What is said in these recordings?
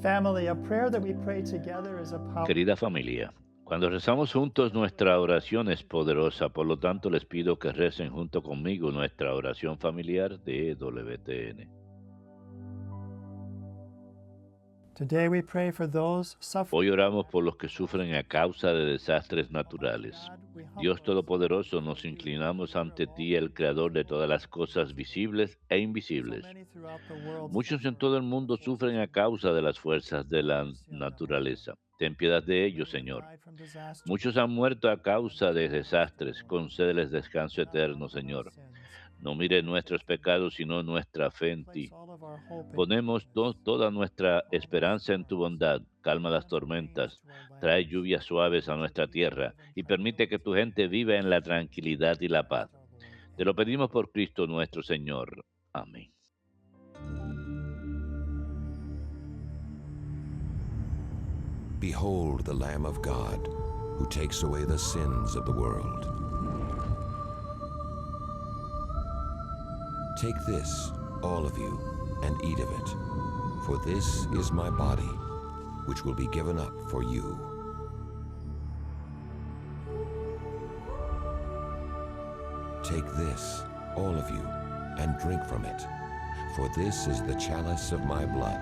Family, a prayer that we pray together is a power. Querida familia, cuando rezamos juntos nuestra oración es poderosa, por lo tanto les pido que recen junto conmigo nuestra oración familiar de WTN. Today we pray for those suffering. Hoy oramos por los que sufren a causa de desastres naturales. God, we Dios humble Todopoderoso, nos inclinamos ante ti, el Creador de todas las cosas visibles e so invisibles. many throughout the world Muchos en suffer. todo el mundo sufren a causa de las fuerzas de la naturaleza. Ten piedad de ellos, Many have Señor. died from disasters. Muchos han muerto a causa de desastres. Concédeles descanso Do not eterno, count on our Señor. sins. No mire nuestros pecados, sino nuestra fe en Place ti. all of our hope in your Ponemos goodness. toda nuestra Calm the esperanza en tu storms. bondad. Calma las Send the rains tormentas. to our Trae lands. lluvias suaves a Let your nuestra people tierra live in y permite que tranquility. tu gente viva en la tranquilidad y la paz. Christ our Lord. Te lo Amen. pedimos por Cristo nuestro Señor. Amén. Behold the Lamb of God, who takes away the sins of the world. Take this, all of you, and eat of it, for this is my body, which will be given up for you. Take this, all of you, and drink from it, for this is the chalice of my blood.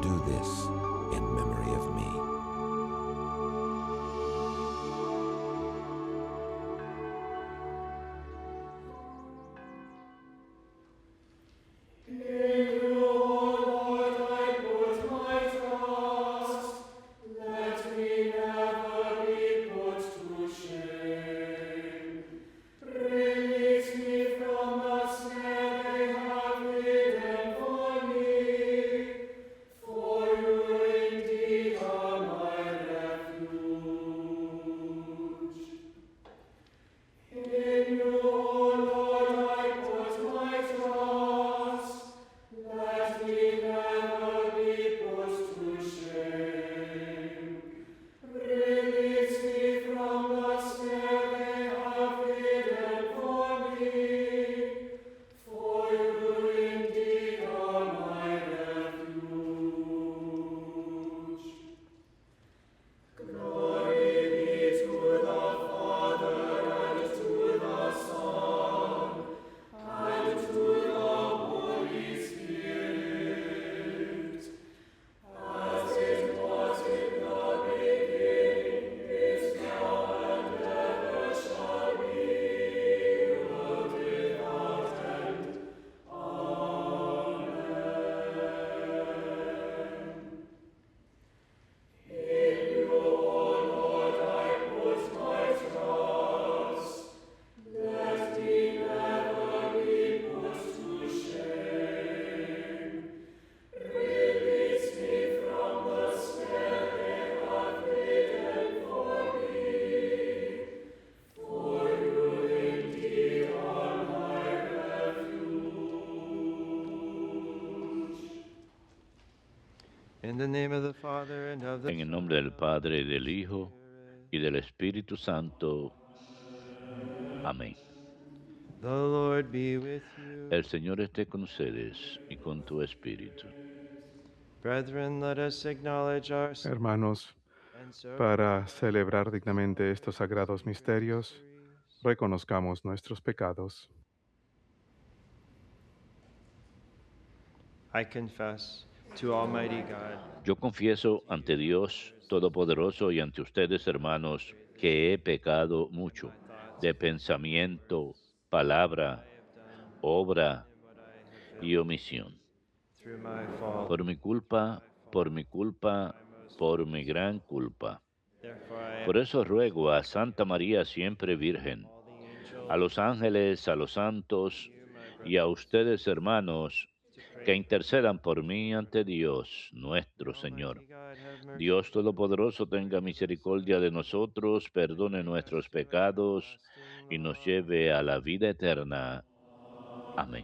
Do this in memory of me. In the name of the Father, and of the En el Son, nombre del and of the Padre, del Holy Hijo Spirit. y del Espíritu Santo. Amén. The Lord be with you. El Señor esté con ustedes y con tu espíritu. Brethren, let us acknowledge our sin Hermanos, and so para confess celebrar dignamente estos our sagrados misterios, mysteries. reconozcamos nuestros pecados. I confess to Almighty God Yo confieso ante Dios Todopoderoso y ante ustedes, hermanos, que he pecado mucho my thoughts de and pensamiento, words, what palabra, I have done obra and what I have y failed to omisión. do. Through my fault, Por mi culpa, por mi culpa, my most por mi grievous gran fault. culpa. Therefore I Por ask eso ruego a Santa María siempre Virgen, all the a los angels, ángeles, a los santos you, my y a brothers and ustedes, sisters, hermanos, to pray que for me. intercedan por mí ante Dios nuestro Señor. Almighty God, have mercy Dios on us. Todopoderoso tenga Forgive us our misericordia de sins. nosotros, perdone Bring us nuestros to pecados everlasting y nos life. lleve a la vida eterna. Amén.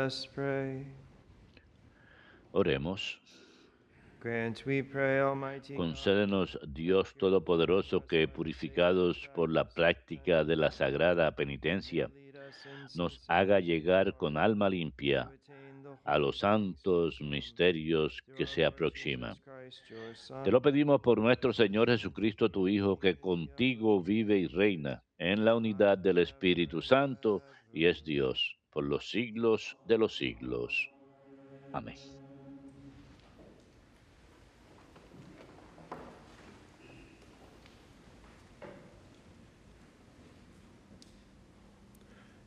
us pray. Oremos. Grant, we pray, Almighty God, Concédenos, Dios Todopoderoso, que purificados por la práctica de la sagrada penitencia, nos haga llegar con alma limpia a los santos misterios que se aproximan. Te lo pedimos por nuestro Señor Jesucristo, tu Hijo, que contigo vive y reina en la unidad del Espíritu Santo y es Dios por los siglos de los siglos. Amén.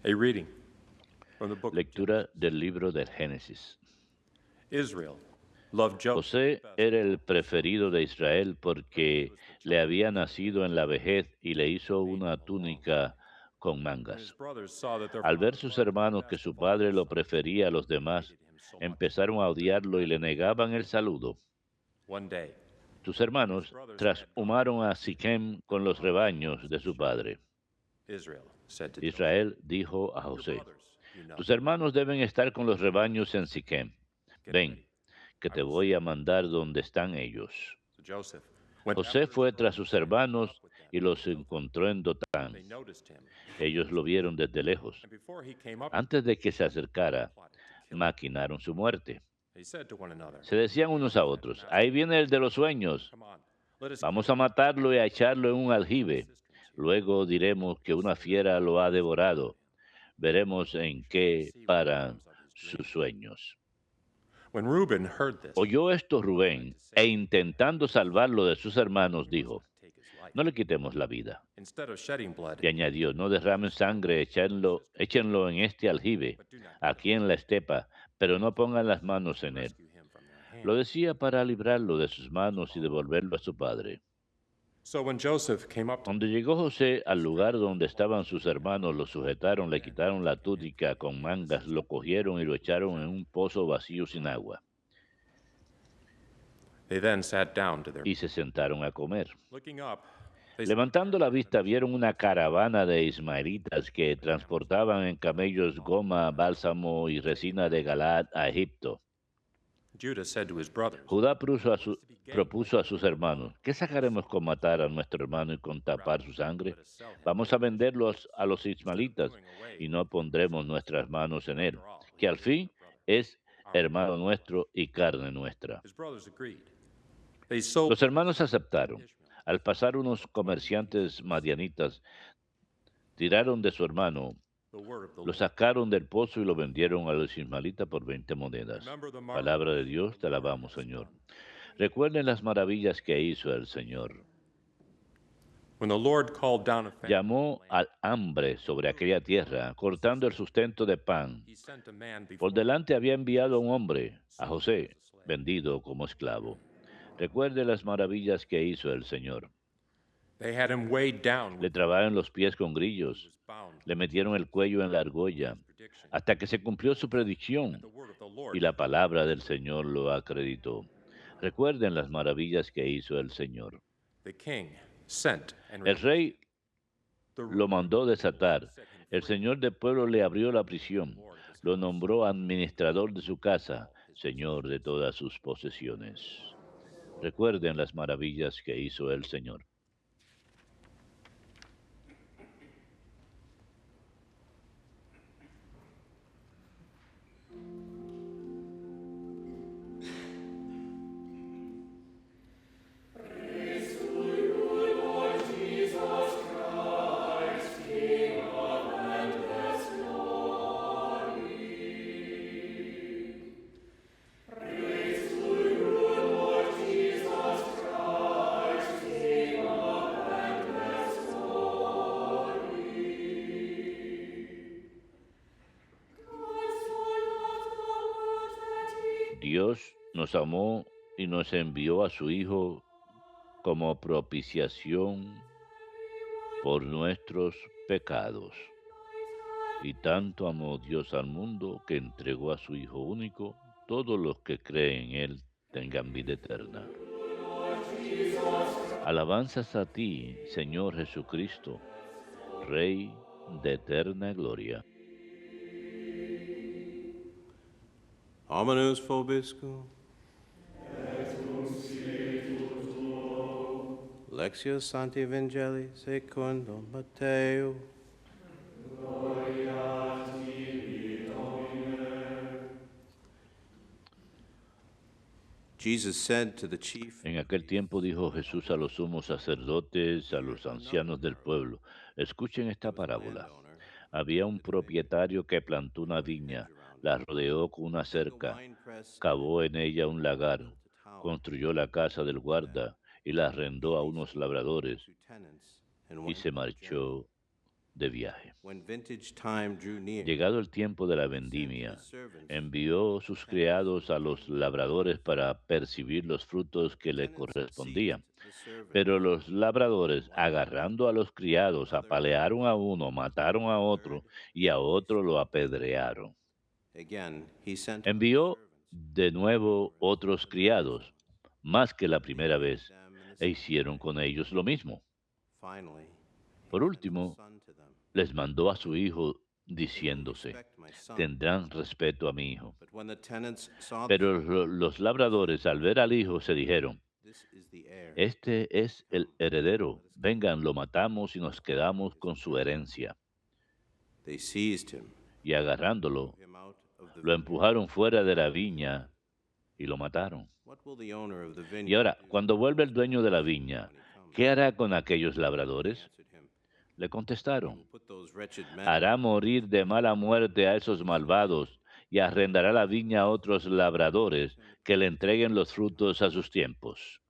A reading from the book of Lectura del libro del Génesis. Israel. Loved Joseph. José era el preferido de Israel porque le había nacido en la vejez y le hizo una túnica con mangas. Al ver sus hermanos que su padre lo prefería a los demás, empezaron a odiarlo y le negaban el saludo. One day, Sus hermanos trashumaron a Siquem con los rebaños de su padre. Israel said to Israel dijo a José: Joseph, "You know, tus hermanos deben estar con los rebaños en Siquem. Ven, que te voy a mandar donde están ellos. So Joseph went José after fue his tras brothers sus and hermanos met up with them. y los encontró en Dotán. They noticed him, Ellos lo vieron desde lejos. and before he came up, Antes de que se acercara, plotted to kill him. maquinaron su muerte. They said to one another, Se decían unos a otros: ahí viene el de los sueños. "Come on, let us Vamos kill a him. matarlo y a echarlo en un aljibe. This conceived. Luego diremos que una fiera lo ha devorado. Veremos en qué paran sus sueños. When Reuben heard this, Oyó esto Rubén, e intentando salvarlo de sus hermanos, dijo: take his life. no le quitemos la vida. Instead of shedding blood, Y añadió: no derramen sangre, échenlo en este aljibe, but do not aquí en la estepa, pero no pongan las manos en él. rescue him from their hand." Lo decía para librarlo de sus manos y devolverlo a su padre. So when Joseph came up to Cuando llegó José al lugar donde estaban sus hermanos, lo sujetaron, le quitaron la túnica con mangas, lo cogieron y lo echaron en un pozo vacío sin agua, they then sat down to their y se sentaron a comer. looking up. They Levantando la vista, vieron una caravana de ismaelitas que transportaban en camellos goma, bálsamo y resina de Galaad a Egipto. Judah said to his brothers, Judá propuso a sus hermanos: ¿qué sacaremos con matar a nuestro hermano y con tapar su sangre? "Let us sell him. Vamos a venderlos a los ismaelitas y no pondremos nuestras manos en él, que al fin es hermano nuestro y carne nuestra. His brothers agreed. They sold Los hermanos aceptaron. Al pasar unos comerciantes madianitas, tiraron de su hermano, the word of the lo Lord. sacaron del pozo y lo vendieron a los ismaelitas por 20 monedas. Remember the Palabra de Dios, te alabamos, Señor. Recuerden las maravillas que hizo el Señor. When the Lord called down a famine, Llamó al hambre sobre aquella tierra, cortando el sustento de pan. he sent a man before Por delante había enviado a un hombre, a José, vendido como esclavo. Recuerde las maravillas que hizo el Señor. They had him weighed down Le with trabaron los pies con grillos, was bound le metieron el cuello en la argolla, prediction. hasta que se cumplió su predicción The word of the Lord y la palabra del Señor lo acreditó. Recuerden las maravillas que hizo el Señor. the king sent and El rey the lo mandó desatar. El señor del pueblo le abrió la prisión. Lo nombró administrador de su casa, señor de todas sus posesiones. Recuerden las maravillas que hizo el Señor. Dios nos amó y nos envió a su Hijo como propiciación por nuestros pecados. Y tanto amó Dios al mundo que entregó a su Hijo único, todos los que creen en Él tengan vida eterna. Alabanzas a ti, Señor Jesucristo, Rey de eterna gloria. Hominus vobiscum. Lectio Sancti Evangelii secundum Matteo. Jesus said to the chief En aquel tiempo dijo Jesús a los sumos sacerdotes, a los ancianos del pueblo, escuchen esta parábola. Había un propietario que plantó una viña, la rodeó con una cerca, cavó en ella un lagar, construyó la casa del guarda y la arrendó a unos labradores y se marchó de viaje. Llegado el tiempo de la vendimia, envió sus criados a los labradores para percibir los frutos que le correspondían. Pero los labradores, agarrando a los criados, apalearon a uno, mataron a otro y a otro lo apedrearon. Envió de nuevo otros criados, más que la primera vez, e hicieron con ellos lo mismo. Por último, les mandó a su hijo diciéndose, tendrán respeto a mi hijo. Pero los labradores al ver al hijo se dijeron, este es el heredero, vengan, lo matamos y nos quedamos con su herencia. Y agarrándolo, lo empujaron fuera de la viña y lo mataron. Y ahora, cuando vuelve el dueño de la viña, ¿qué hará con aquellos labradores? Le contestaron, hará morir de mala muerte a esos malvados y arrendará la viña a otros labradores que le entreguen los frutos a sus tiempos.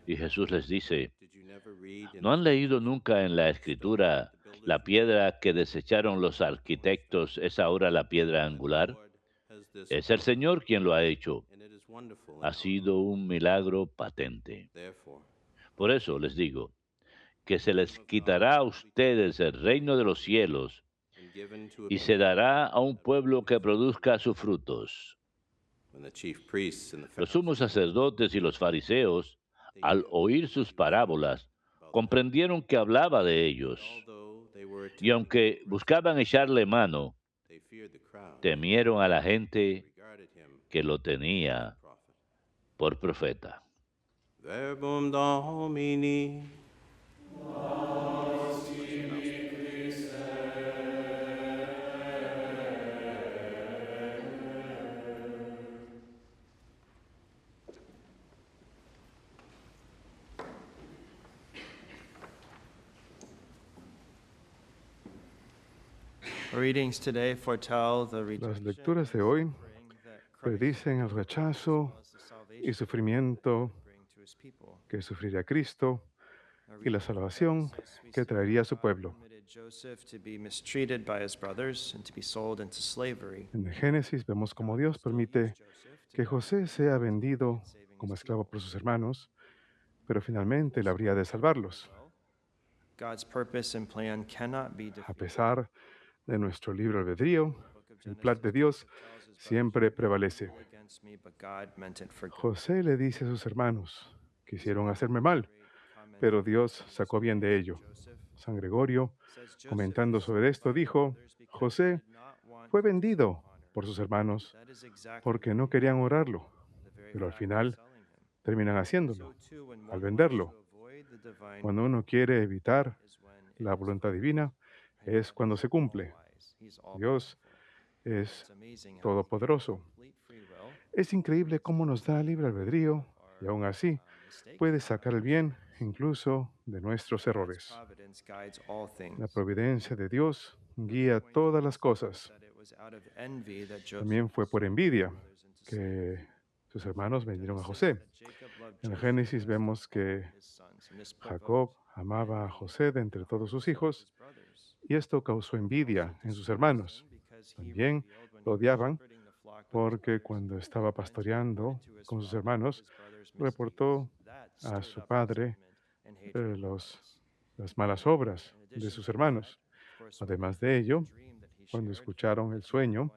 Y Jesús les dice, ¿no han leído nunca en la Escritura la piedra que desecharon los arquitectos es ahora la piedra angular? Es el Señor quien lo ha hecho. Ha sido un milagro patente. Por eso les digo, que se les quitará a ustedes el reino de los cielos y se dará a un pueblo que produzca sus frutos. Los sumos sacerdotes y los fariseos, al oír sus parábolas, comprendieron que hablaba de ellos. Y aunque buscaban echarle mano, temieron a la gente que lo tenía por profeta. Verbum Domini. Readings today foretell the Las lecturas de hoy predicen el rechazo y sufrimiento que sufriría Cristo y la salvación que traería a su pueblo. En el Génesis vemos cómo Dios permite que José sea vendido como esclavo por sus hermanos, pero finalmente él habría de salvarlos. A pesar de nuestro libre albedrío, el plan de Dios siempre prevalece. José le dice a sus hermanos, quisieron hacerme mal, pero Dios sacó bien de ello. San Gregorio, comentando sobre esto, dijo, José fue vendido por sus hermanos porque no querían orarlo, pero al final terminan haciéndolo, al venderlo. Cuando uno quiere evitar la voluntad divina, es cuando se cumple. Dios es todopoderoso. Es increíble cómo nos da libre albedrío y aún así puede sacar el bien incluso de nuestros errores. La providencia de Dios guía todas las cosas. También fue por envidia que sus hermanos vendieron a José. En el Génesis vemos que Jacob amaba a José de entre todos sus hijos y esto causó envidia en sus hermanos. También lo odiaban porque cuando estaba pastoreando con sus hermanos, reportó a su padre las malas obras de sus hermanos. Además de ello, cuando escucharon el sueño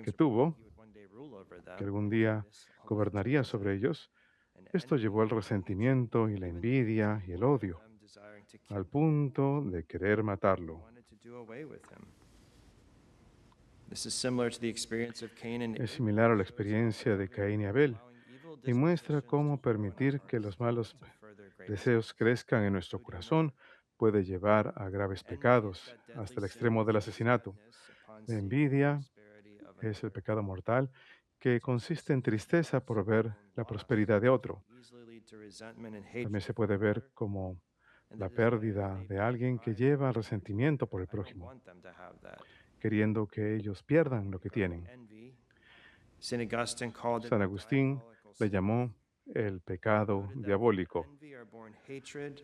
que tuvo, que algún día gobernaría sobre ellos, esto llevó al resentimiento y la envidia y el odio, al punto de querer matarlo. This is similar to the experience of Cain and Es similar a la experiencia de Caín y Abel y muestra cómo permitir que los malos deseos crezcan en nuestro corazón puede llevar a graves pecados, hasta el extremo del asesinato. La envidia es el pecado mortal que consiste en tristeza por ver la prosperidad de otro. También se puede ver como la pérdida de alguien que lleva al resentimiento por el prójimo, queriendo que ellos pierdan lo que tienen. San Agustín le llamó el pecado diabólico.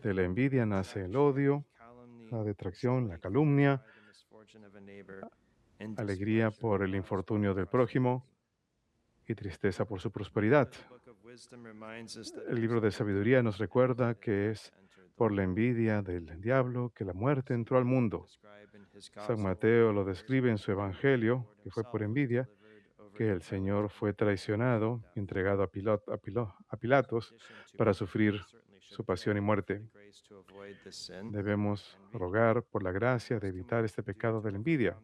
De la envidia nace el odio, la detracción, la calumnia, alegría por el infortunio del prójimo y tristeza por su prosperidad. El libro de sabiduría nos recuerda que es por la envidia del diablo que la muerte entró al mundo. San Mateo lo describe en su evangelio, que fue por envidia, que el Señor fue traicionado y entregado a Pilatos para sufrir su pasión y muerte. Debemos rogar por la gracia de evitar este pecado de la envidia.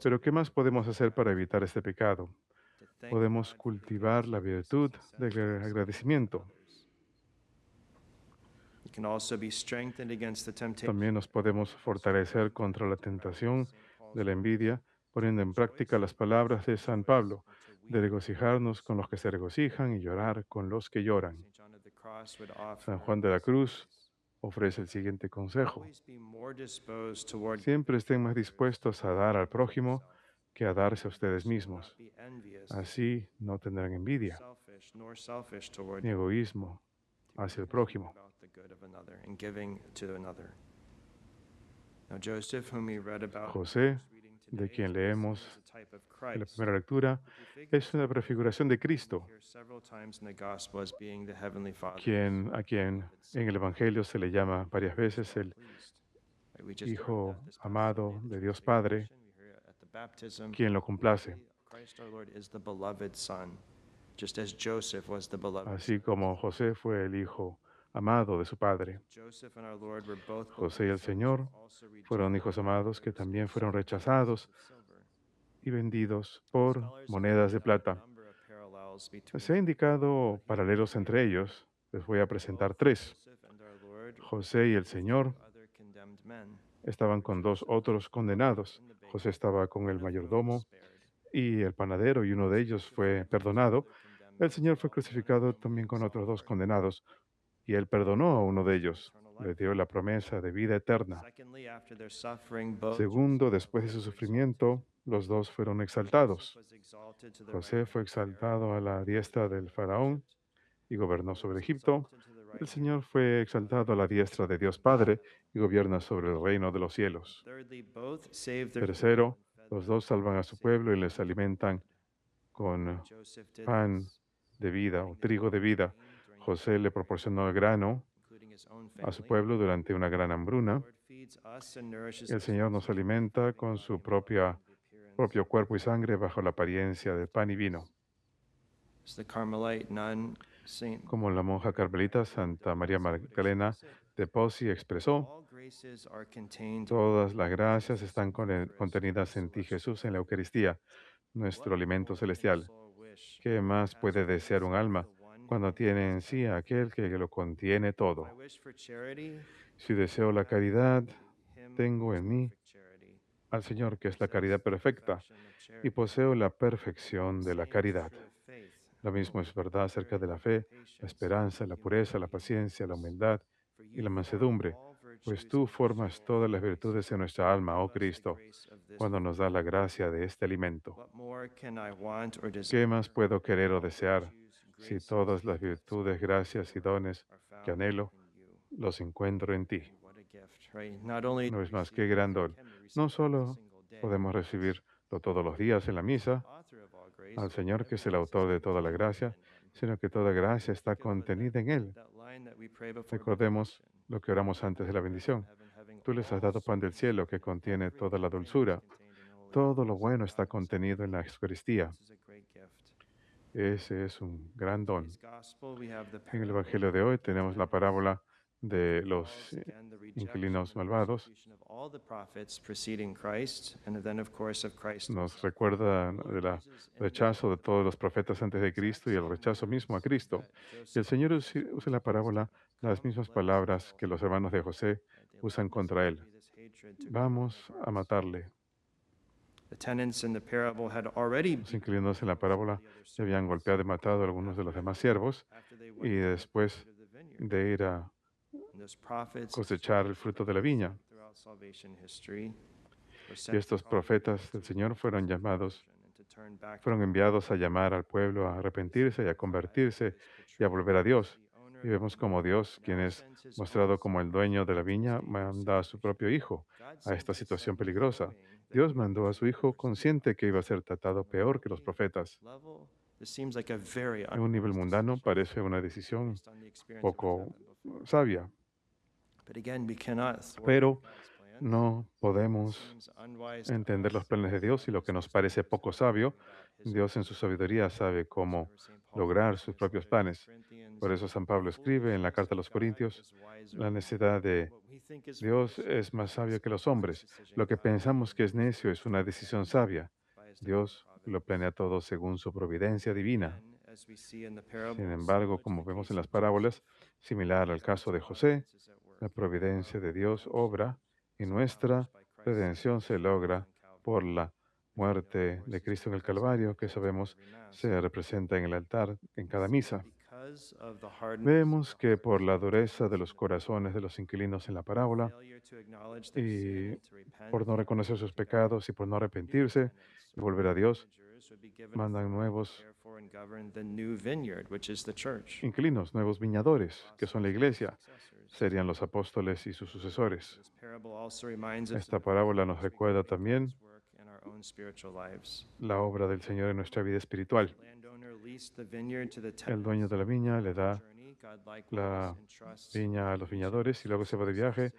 Pero ¿qué más podemos hacer para evitar este pecado? Podemos cultivar la virtud del agradecimiento. También nos podemos fortalecer contra la tentación de la envidia, poniendo en práctica las palabras de San Pablo, de regocijarnos con los que se regocijan y llorar con los que lloran. San Juan de la Cruz ofrece el siguiente consejo: siempre estén más dispuestos a dar al prójimo que a darse a ustedes mismos. Así no tendrán envidia ni egoísmo hacia el prójimo. José, de quien leemos en la primera lectura, es una prefiguración de Cristo, a quien en el Evangelio se le llama varias veces el Hijo amado de Dios Padre, quien lo complace. Así como José fue el hijo amado de su padre. José y el Señor fueron hijos amados que también fueron rechazados y vendidos por monedas de plata. Se ha indicado paralelos entre ellos. Les voy a presentar tres. José y el Señor estaban con dos otros condenados. José estaba con el mayordomo y el panadero, y uno de ellos fue perdonado. El Señor fue crucificado también con otros dos condenados, y Él perdonó a uno de ellos. Le dio la promesa de vida eterna. Segundo, después de su sufrimiento, los dos fueron exaltados. José fue exaltado a la diestra del faraón y gobernó sobre Egipto. El Señor fue exaltado a la diestra de Dios Padre y gobierna sobre el reino de los cielos. Tercero, los dos salvan a su pueblo y les alimentan con pan de vida o trigo de vida. José le proporcionó el grano a su pueblo durante una gran hambruna. El Señor nos alimenta con su propio cuerpo y sangre bajo la apariencia de pan y vino. Como la monja carmelita Santa María Magdalena de Pazzi expresó, todas las gracias están contenidas en ti, Jesús, en la Eucaristía, nuestro alimento celestial. ¿Qué más puede desear un alma cuando tiene en sí a aquel que lo contiene todo? Si deseo la caridad, tengo en mí al Señor, que es la caridad perfecta, y poseo la perfección de la caridad. Lo mismo es verdad acerca de la fe, la esperanza, la pureza, la paciencia, la humildad y la mansedumbre, pues tú formas todas las virtudes en nuestra alma, oh Cristo, cuando nos das la gracia de este alimento. ¿Qué más puedo querer o desear si todas las virtudes, gracias y dones que anhelo los encuentro en ti? No es más que gran don. No solo podemos recibirlo todos los días en la misa, al Señor, que es el autor de toda la gracia, sino que toda gracia está contenida en Él. Recordemos lo que oramos antes de la bendición. Tú les has dado pan del cielo que contiene toda la dulzura. Todo lo bueno está contenido en la Eucaristía. Ese es un gran don. En el Evangelio de hoy tenemos la parábola de los inquilinos malvados. Nos recuerda del rechazo de todos los profetas antes de Cristo y el rechazo mismo a Cristo. Y el Señor usa en la parábola las mismas palabras que los hermanos de José usan contra él. Vamos a matarle. Los inquilinos en la parábola se habían golpeado y matado a algunos de los demás siervos y después de ir a cosechar el fruto de la viña. Y estos profetas del Señor fueron enviados a llamar al pueblo a arrepentirse y a convertirse y a volver a Dios. Y vemos como Dios, quien es mostrado como el dueño de la viña, manda a su propio hijo a esta situación peligrosa. Dios mandó a su hijo consciente que iba a ser tratado peor que los profetas. En un nivel mundano parece una decisión poco sabia, pero no podemos entender los planes de Dios y lo que nos parece poco sabio. Dios en su sabiduría sabe cómo lograr sus propios planes. Por eso San Pablo escribe en la carta a los Corintios, la necesidad de Dios es más sabio que los hombres. Lo que pensamos que es necio es una decisión sabia. Dios lo planea todo según su providencia divina. Sin embargo, como vemos en las parábolas, similar al caso de José, la providencia de Dios obra y nuestra redención se logra por la muerte de Cristo en el Calvario, que sabemos se representa en el altar en cada misa. Vemos que por la dureza de los corazones de los inquilinos en la parábola y por no reconocer sus pecados y por no arrepentirse y volver a Dios, mandan nuevos inquilinos, nuevos viñadores, que son la iglesia, serían los apóstoles y sus sucesores. Esta parábola nos recuerda también la obra del Señor en nuestra vida espiritual. El dueño de la viña le da la viña a los viñadores y luego se va de viaje.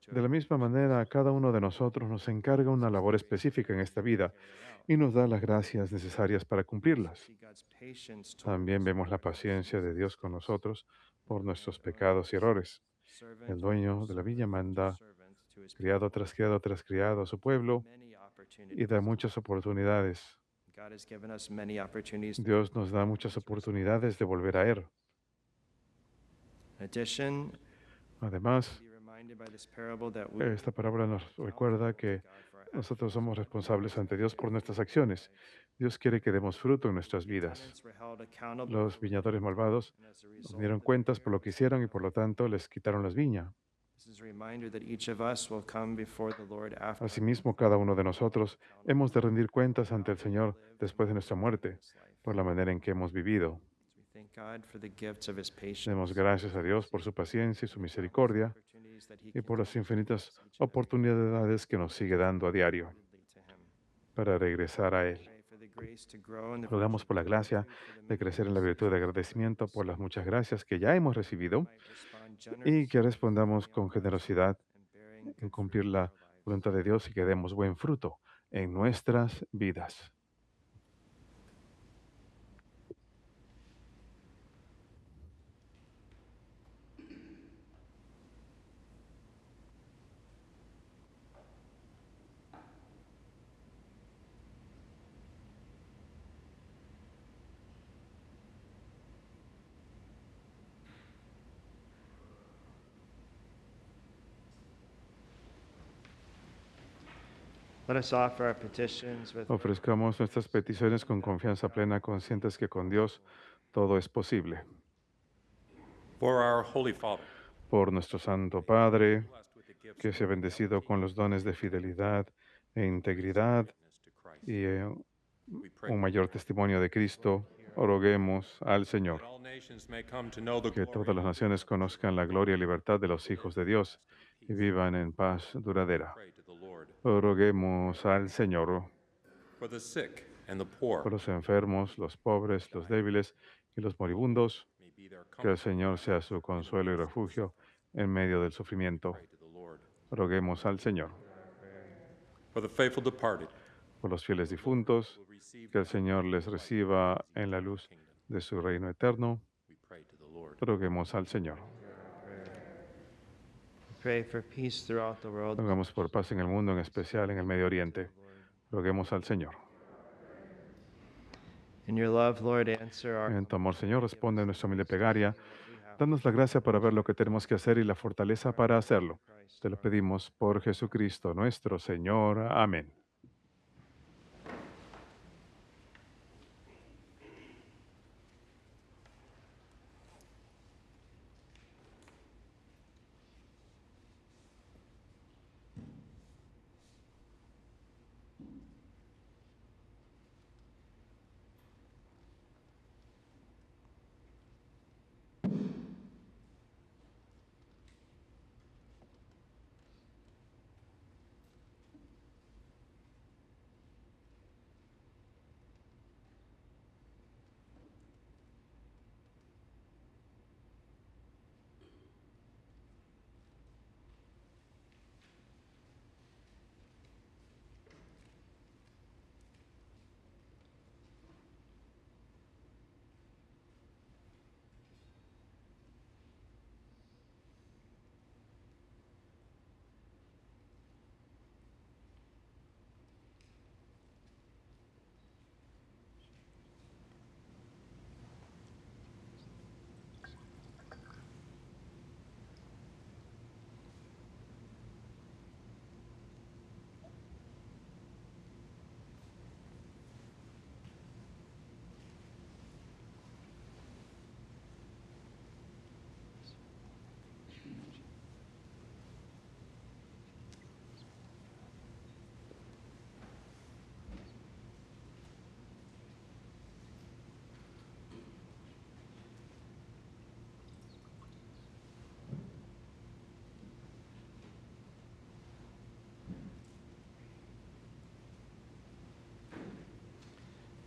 De la misma manera, a cada uno de nosotros nos encarga una labor específica en esta vida y nos da las gracias necesarias para cumplirlas. También vemos la paciencia de Dios con nosotros por nuestros pecados y errores. El dueño de la viña manda criado tras criado tras criado a su pueblo y da muchas oportunidades. Dios nos da muchas oportunidades de volver a Él. Además, esta parábola nos recuerda que nosotros somos responsables ante Dios por nuestras acciones. Dios quiere que demos fruto en nuestras vidas. Los viñadores malvados nos dieron cuentas por lo que hicieron y por lo tanto les quitaron las viñas. Asimismo, cada uno de nosotros hemos de rendir cuentas ante el Señor después de nuestra muerte por la manera en que hemos vivido. Demos gracias a Dios por su paciencia y su misericordia y por las infinitas oportunidades que nos sigue dando a diario para regresar a Él. Rogamos por la gracia de crecer en la virtud de agradecimiento por las muchas gracias que ya hemos recibido y que respondamos con generosidad en cumplir la voluntad de Dios y que demos buen fruto en nuestras vidas. Ofrezcamos nuestras peticiones con confianza plena, conscientes que con Dios todo es posible. For our Holy Father, Por nuestro Santo Padre, que sea bendecido con los dones de fidelidad e integridad y un mayor testimonio de Cristo, roguemos al Señor. that all nations may come to know the Que glory todas las naciones conozcan la gloria y libertad de los hijos de Dios y vivan en paz duradera. pray to the Lord. Roguemos al Señor For the sick and the poor por los enfermos, los pobres, los débiles y los moribundos. may be their Que el comfort. Señor sea su consuelo y refugio en medio del sufrimiento. Pray to the Lord. Roguemos al Señor. For the faithful departed, Por los fieles difuntos, will receive que el Señor les reciba en la luz de su reino eterno. we pray to the Lord. Roguemos al Señor. pray for peace throughout the world. Rogamos por paz en el mundo, en especial en el Medio Oriente. Roguemos al Señor. In your love, Lord, answer our En tu amor, Señor, responde a nuestra humilde plegaria. Danos la gracia para ver lo que tenemos que hacer y la fortaleza para hacerlo. Te lo pedimos por Jesucristo nuestro Señor. Amén.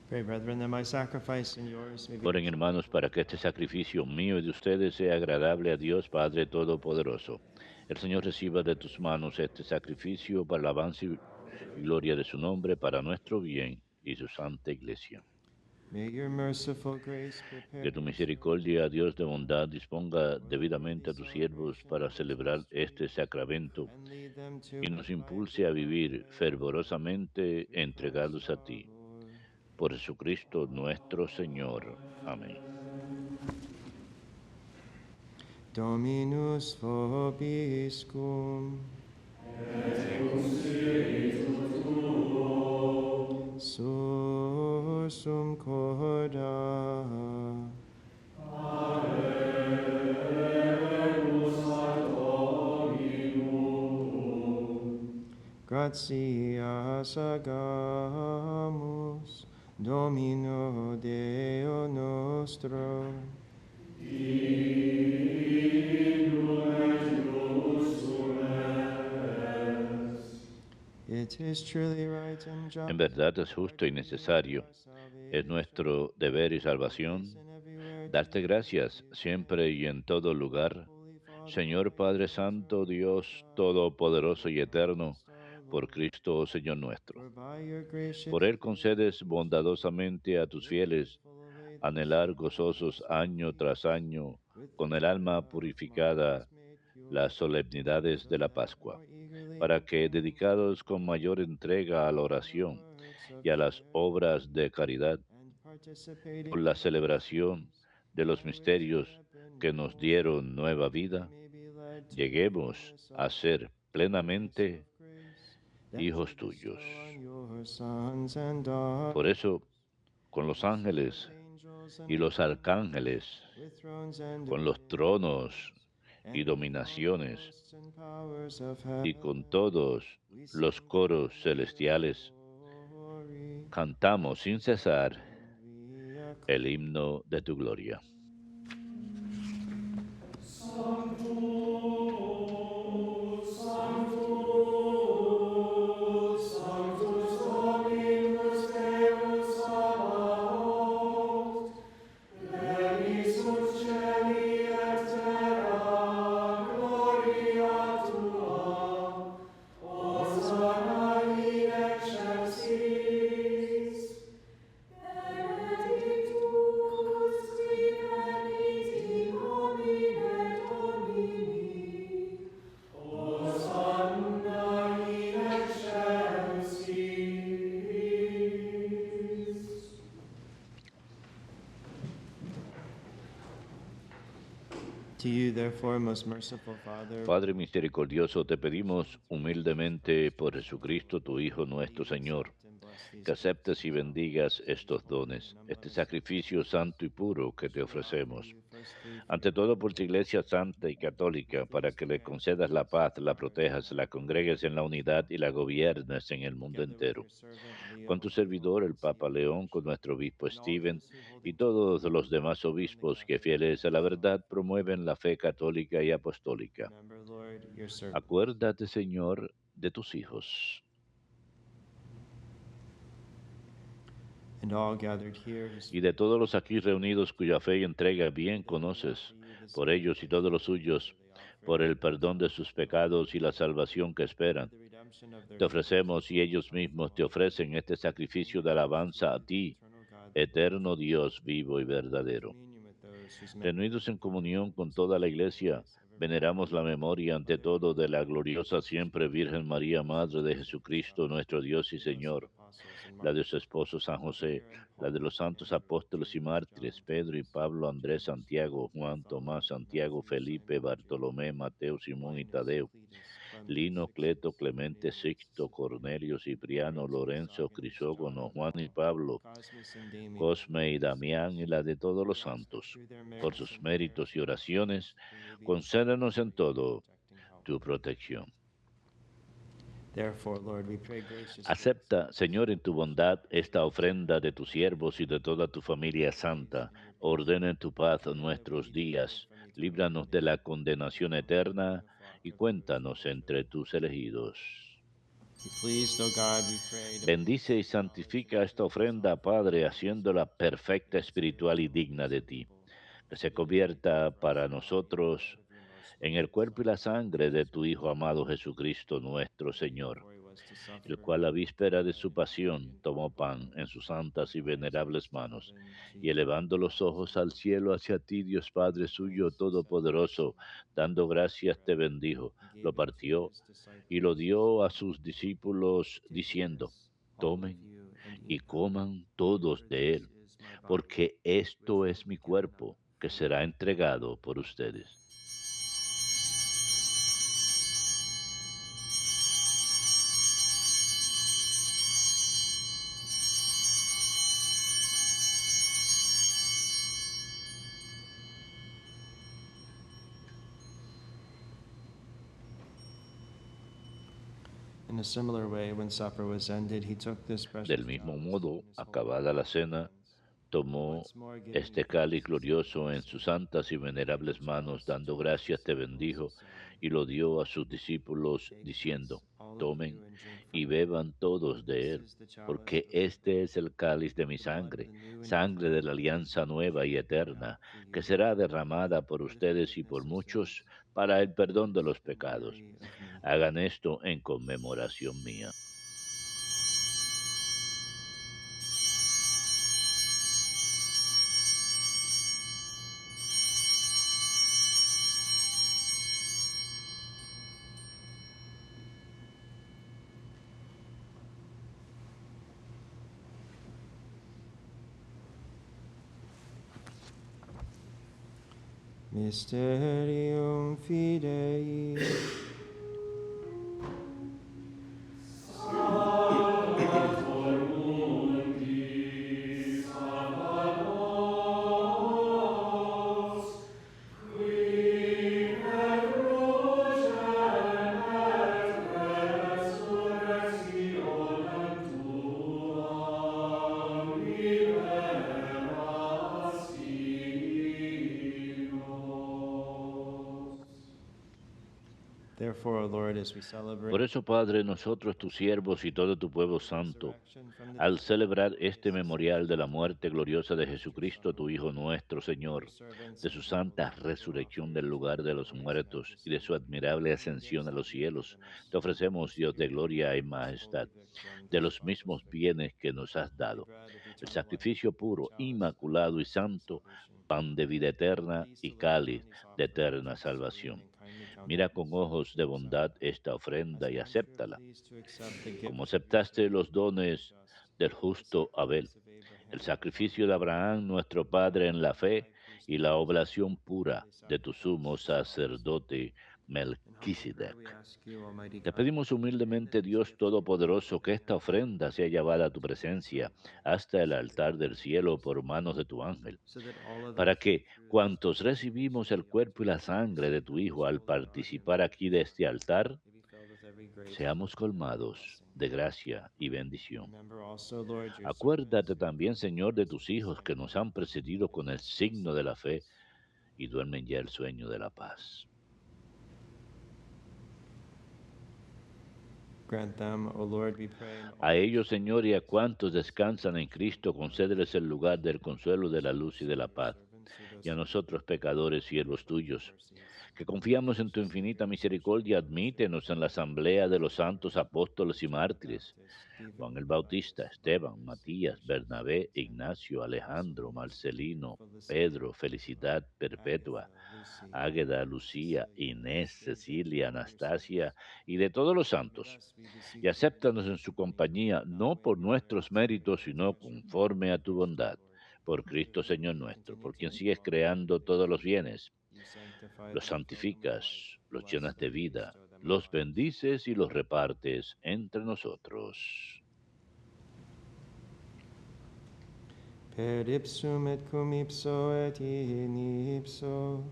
Pray, brethren, that my sacrifice and yours may be Oren, hermanos, para que este sacrificio mío y de ustedes sea agradable a Dios Padre Todopoderoso. El Señor reciba de tus manos este sacrificio para la alabanza y gloria de su nombre, para nuestro bien y su santa iglesia. May your merciful grace Que prepare tu misericordia, Dios de bondad, disponga debidamente a tus siervos para celebrar este sacramento and lead them to y nos impulse a vivir fervorosamente entregados a ti. Por Jesucristo nuestro Señor. Amén. Dominus vobiscum. Sursum corda. Gratias agamus Domino Deo nostro. It is truly right and just. En verdad es justo y necesario, es nuestro deber y salvación, darte gracias siempre y en todo lugar, Señor Padre Santo, Dios Todopoderoso y Eterno, por Cristo Señor nuestro. Por Él concedes bondadosamente a tus fieles anhelar gozosos año tras año, con el alma purificada, las solemnidades de la Pascua, para que, dedicados con mayor entrega a la oración y a las obras de caridad, por la celebración de los misterios que nos dieron nueva vida, lleguemos a ser plenamente hijos tuyos. Por eso, con los ángeles y los arcángeles, con los tronos y dominaciones, y con todos los coros celestiales, cantamos sin cesar el himno de tu gloria. Benedictus qui To you, therefore, most merciful Father, Padre misericordioso, te pedimos humildemente por Jesucristo, tu Hijo nuestro Señor, que aceptes y bendigas estos dones, este sacrificio santo y puro que te ofrecemos. Ante todo por tu Iglesia Santa y Católica, para que le concedas la paz, la protejas, la congregues en la unidad y la gobiernes en el mundo entero. Con tu servidor, el Papa León, con nuestro obispo Stephen y todos los demás obispos que fieles a la verdad promueven la fe católica y apostólica. remember, Lord, your servant, Acuérdate, Señor, de tus hijos and all gathered here, whose y de todos los aquí reunidos cuya fe y entrega bien conoces, por ellos y todos los suyos, por el perdón de sus pecados y la salvación que esperan. the redemption of their Te ofrecemos y ellos mismos te ofrecen este sacrificio de alabanza a ti, eternal God, eterno Dios vivo y verdadero. communion with those whose Reunidos en comunión con toda la Iglesia, veneramos la memoria ante todo de la gloriosa siempre Virgen María, Madre de Jesucristo, nuestro Dios y Señor, la de su esposo San José, la de los santos apóstoles y mártires, Pedro y Pablo, Andrés, Santiago, Juan, Tomás, Santiago, Felipe, Bartolomé, Mateo, Simón y Tadeo, Lino, Cleto, Clemente, Sixto, Cornelio, Cipriano, Lorenzo, Crisógono, Juan y Pablo, Cosme y Damián y la de todos los santos. Por sus méritos y oraciones, concédenos en todo tu protección. Therefore, Lord, we pray graciously. Acepta, Señor, en tu bondad esta ofrenda de tus siervos y de toda tu familia santa. Ordena en tu paz nuestros días. Líbranos de la condenación eterna y cuéntanos entre tus elegidos. Be pleased, O God, we pray, to Bendice y santifica esta ofrenda, Padre, haciéndola perfecta, espiritual y digna de ti. Que se convierta para nosotros en el cuerpo y la sangre de tu Hijo amado Jesucristo nuestro Señor, el cual a víspera de su pasión tomó pan en sus santas y venerables manos, y elevando los ojos al cielo hacia ti, Dios Padre suyo todopoderoso, dando gracias te bendijo, lo partió y lo dio a sus discípulos, diciendo: tomen y coman todos de él, porque esto es mi cuerpo, que será entregado por ustedes. In a similar way, when supper was ended, he took this precious Del mismo chalice modo, in his holy acabada la cena, tomó once more giving este thanks, cáliz glorioso en sus santas y venerables manos, dando gracias te bendijo, y lo dio a sus discípulos, diciendo: tomen y beban todos de él, porque este es el cáliz de mi sangre, sangre de la alianza nueva y eterna, que será derramada por ustedes y por muchos para el perdón de los pecados. Hagan esto en conmemoración mía. Mysterium Fidei. Therefore, O Lord, as we celebrate Por eso, Padre, nosotros, tus siervos y todo tu pueblo santo, resurrection from the al dead, celebrar este memorial de la muerte gloriosa de Jesucristo, tu Hijo nuestro Señor, servants de su santa resurrección del lugar de los muertos y de su admirable ascensión a los cielos, te ofrecemos, Dios de gloria y majestad, de los mismos bienes que nos has dado, el sacrificio puro, inmaculado y santo, pan de vida eterna y cáliz de eterna salvación. Mira con ojos de bondad esta ofrenda y acéptala, como aceptaste los dones del justo Abel, el sacrificio de Abraham, nuestro Padre en la fe, y la oblación pura de tu sumo sacerdote Melquisedec. Te pedimos humildemente, Dios Todopoderoso, que esta ofrenda sea llevada a tu presencia hasta el altar del cielo por manos de tu ángel, para que cuantos recibimos el cuerpo y la sangre de tu Hijo al participar aquí de este altar, seamos colmados de gracia y bendición. Acuérdate también, Señor, de tus hijos que nos han precedido con el signo de la fe y duermen ya el sueño de la paz. A ellos, Señor, y a cuantos descansan en Cristo, concédeles el lugar del consuelo, de la luz y de la paz. Y a nosotros, pecadores, siervos tuyos, que confiamos en tu infinita misericordia, admítenos en la asamblea de los santos apóstoles y mártires, Juan el Bautista, Esteban, Matías, Bernabé, Ignacio, Alejandro, Marcelino, Pedro, Felicidad Perpetua, Águeda, Lucía, Inés, Cecilia, Anastasia y de todos los santos, y acéptanos en su compañía, no por nuestros méritos, sino conforme a tu bondad, por Cristo Señor nuestro, por quien sigues creando todos los bienes. Los santificas, los llenas de vida, los bendices y los repartes entre nosotros. Per ipsum et cum ipso et in ipso,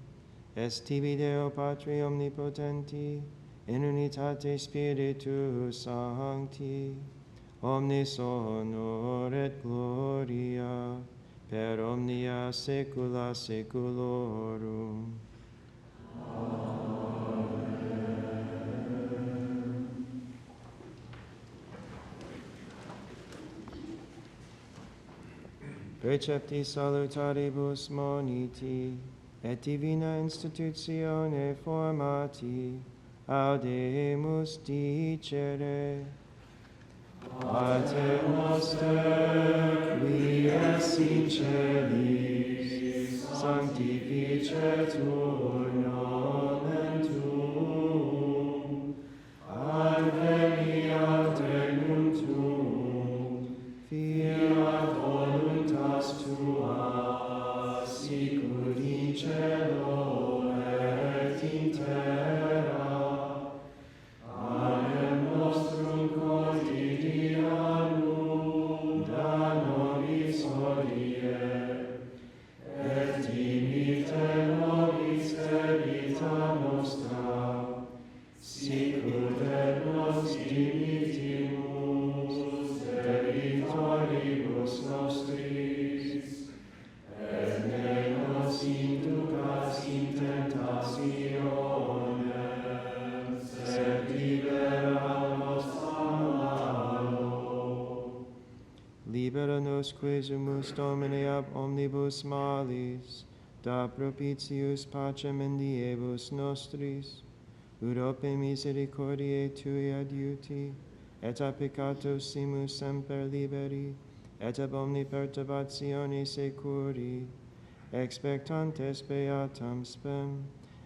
est tibi Deo Patri omnipotenti, in unitate Spiritus Sancti, omnis honor et gloria, per omnia saecula saeculorum. Precepti salutaribus moniti, et divina institutione formati, audemus dicere. Pater noster, qui es in celis, sanctificetur nomen tuum, adveniat regnum tuum, fiat voluntas tua, sicut in cielo et in terra. Panem nostrum quotidianum da nobis hodie, et dimitte nobis debita nostra, sicut et nos dimittimus debitoribus nostris, et ne nos inducas in tentationem, sed libera nos a malo. Libera nos quesumus Domine ab omnibus malis, da propitius pacem in diebus nostris, urope misericordiae Tui adiuti, et a peccatos simus semper liberi, et ab omni perturbatione securi, expectantes beatam spem,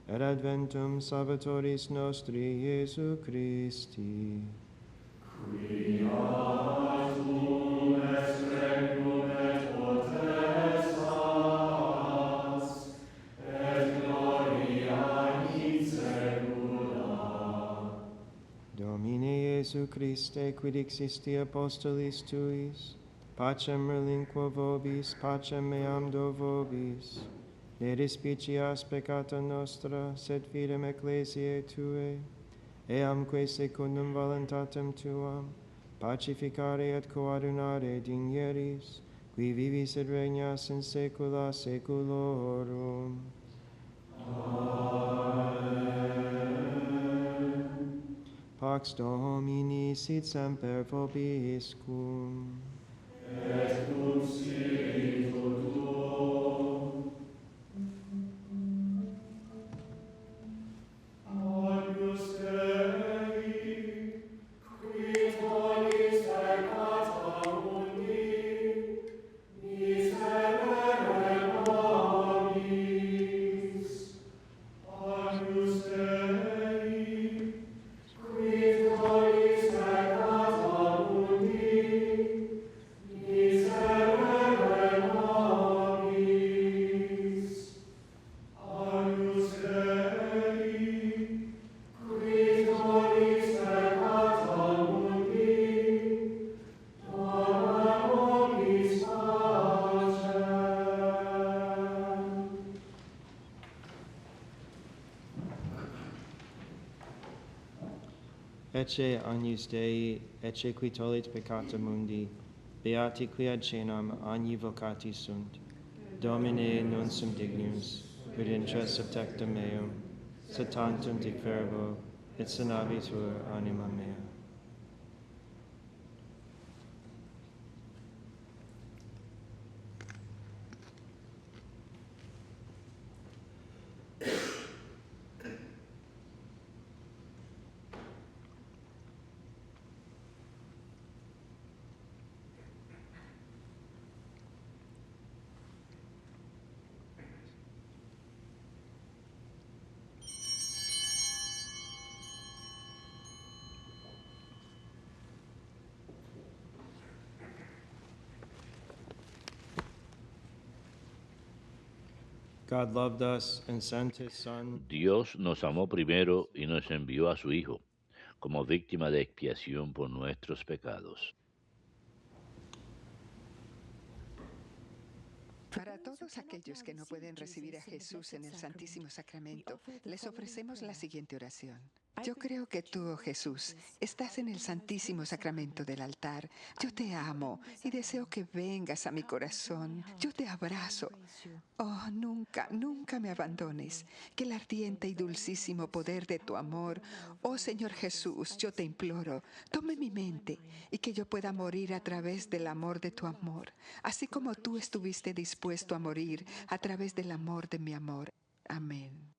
et adventum Salvatoris nostri Iesu Christi. Domine Iesu Christe, quid existi apostolis Tuis, pacem relinquo vobis, pacem meam do vobis. Ne despicias peccata nostra, sed fidem ecclesiae Tuae, eamque secundum voluntatem Tuam, pacificare et coadunare digneris, qui vivis et regnas in saecula saeculorum. Pax Domini sit semper vobiscum. Miserere Ecce agnus Dei, ecce qui tollit peccata mundi, beati qui ad cenam agni vocati sunt. Domine non sum dignus, ut intres subtectum meum, sed tantum dic verbo, et sanabitur anima mea. God loved us and sent his Son Dios nos amó primero y nos envió a su Hijo como víctima de expiación por nuestros pecados. Para todos aquellos que no pueden recibir a Jesús en el Santísimo Sacramento, les ofrecemos la siguiente oración. Yo creo que tú, oh Jesús, estás en el Santísimo Sacramento del altar. Yo te amo y deseo que vengas a mi corazón. Yo te abrazo. Oh, nunca, nunca me abandones. Que el ardiente y dulcísimo poder de tu amor, oh Señor Jesús, yo te imploro, tome mi mente y que yo pueda morir a través del amor de tu amor, así como tú estuviste dispuesto a morir a través del amor de mi amor. Amén.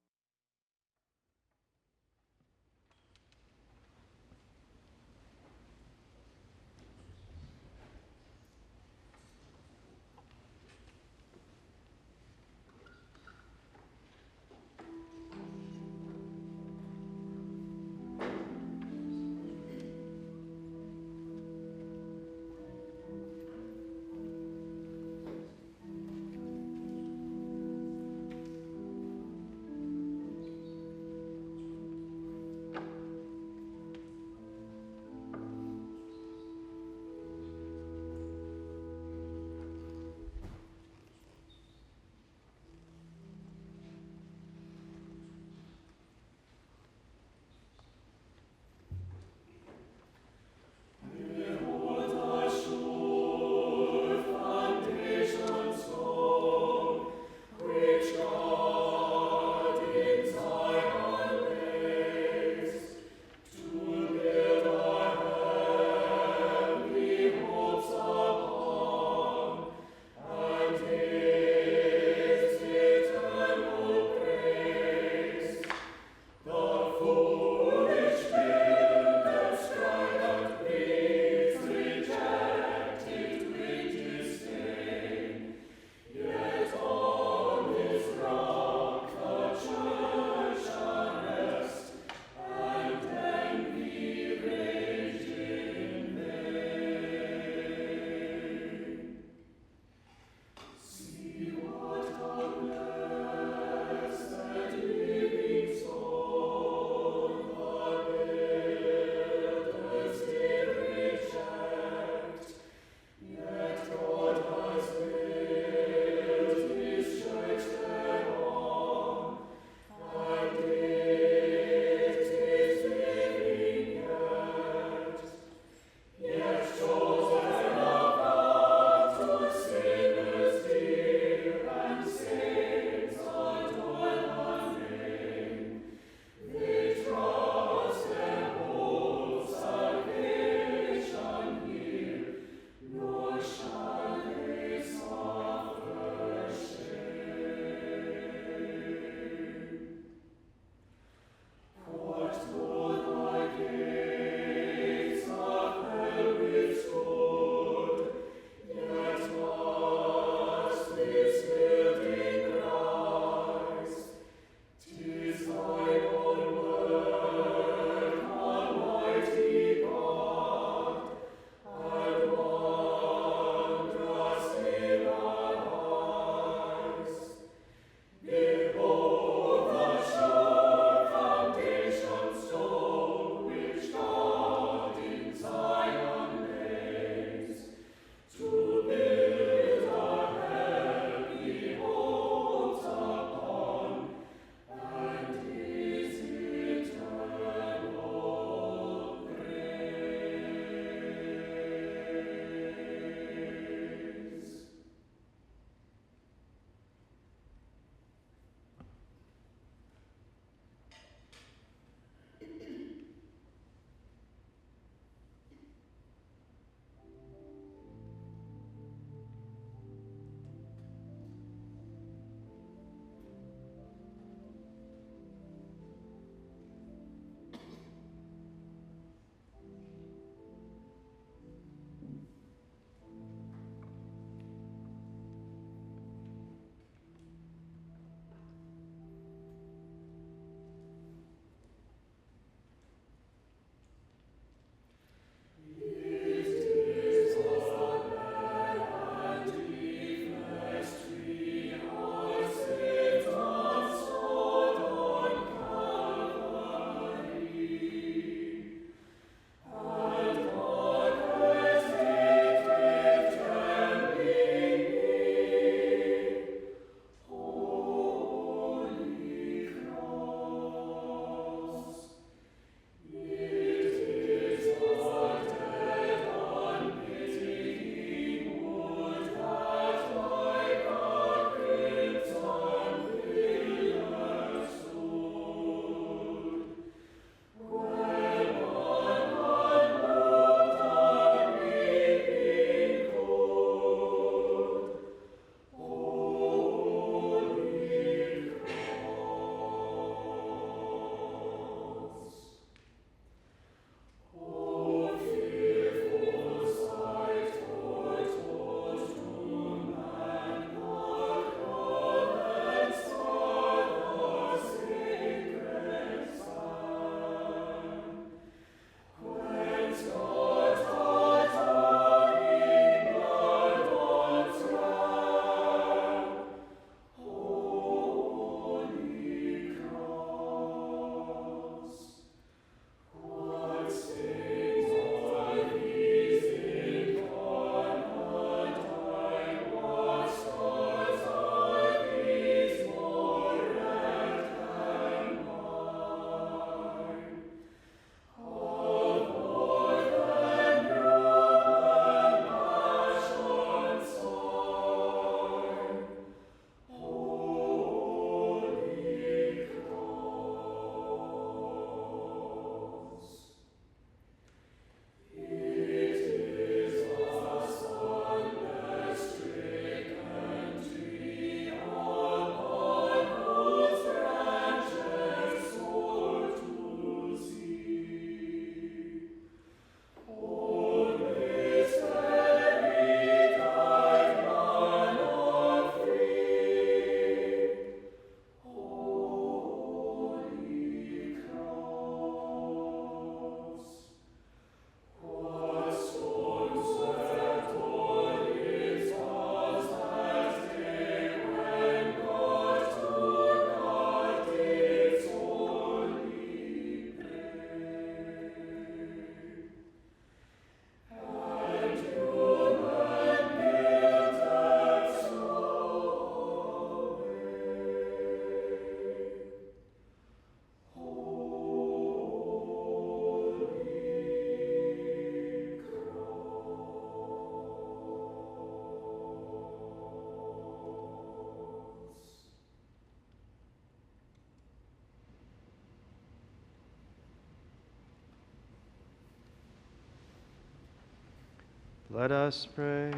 Let us pray.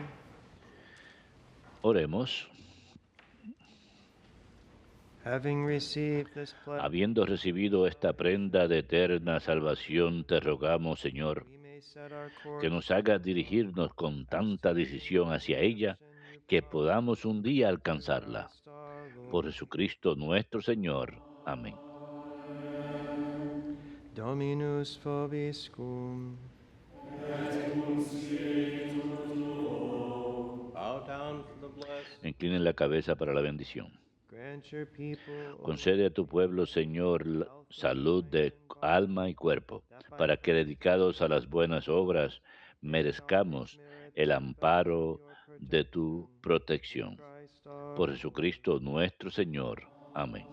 Oremos. Having received this pledge, Habiendo recibido esta prenda de eterna salvación, te rogamos, Señor, we may set our course que nos hagas dirigirnos con tanta decisión hacia ella, que podamos un día alcanzarla. Por Jesucristo nuestro Señor. Amén. Dominus vobiscum. Bow down for the blessed. Inclinen la cabeza para la bendición. Grant your people, O Concede a tu pueblo, Señor, salud de alma y cuerpo, para que dedicados a las buenas obras merezcamos el amparo de tu protección. Por Jesucristo nuestro Señor. Amén.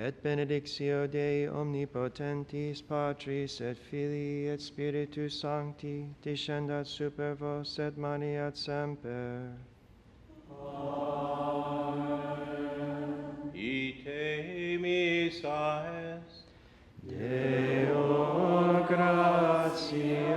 Et benedictio Dei omnipotentis Patris et Filii et Spiritus Sancti descendat super vos et maniat semper. Ite missa est. Deo gratias.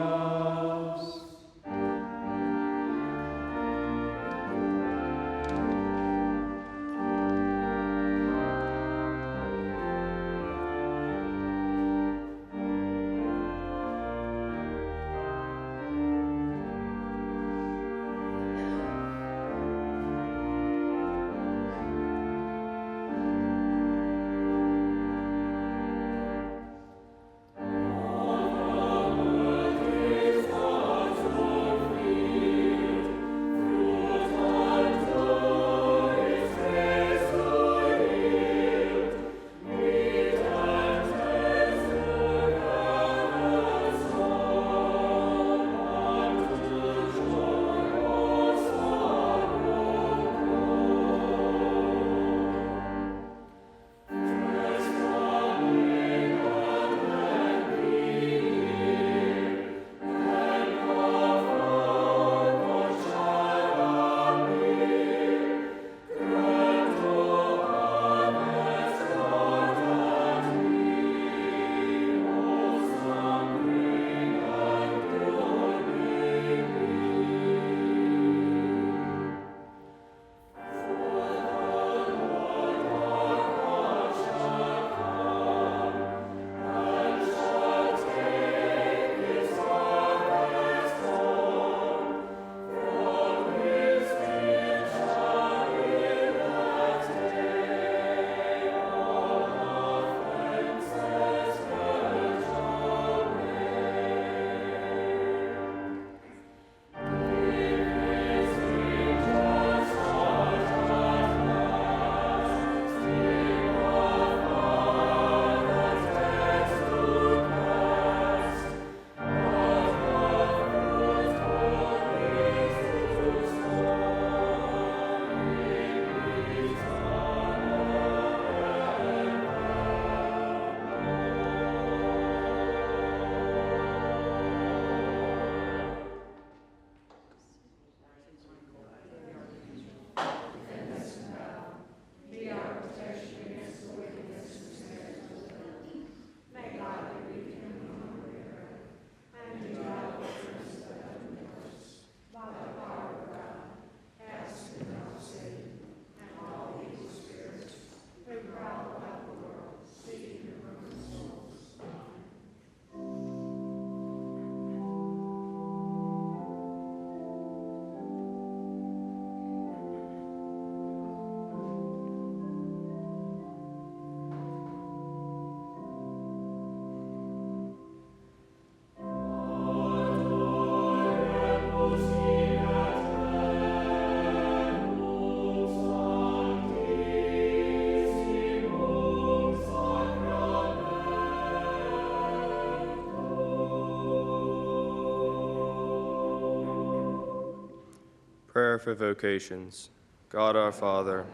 Prayer for vocations. God our Father,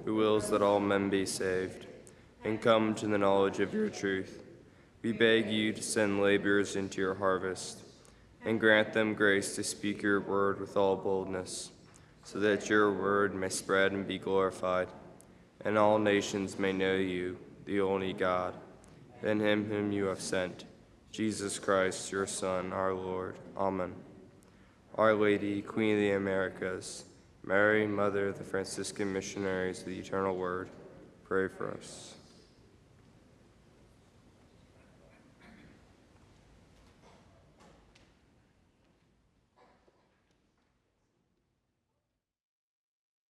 who wills that all men be saved and come to the knowledge of your truth, we beg you to send laborers into your harvest and grant them grace to speak your word with all boldness, so that your word may spread and be glorified, and all nations may know you, the only God, and him whom you have sent, Jesus Christ, your Son, our Lord. Amen. Our Lady, Queen of the Americas, Mary, Mother of the Franciscan Missionaries of the Eternal Word, pray for us.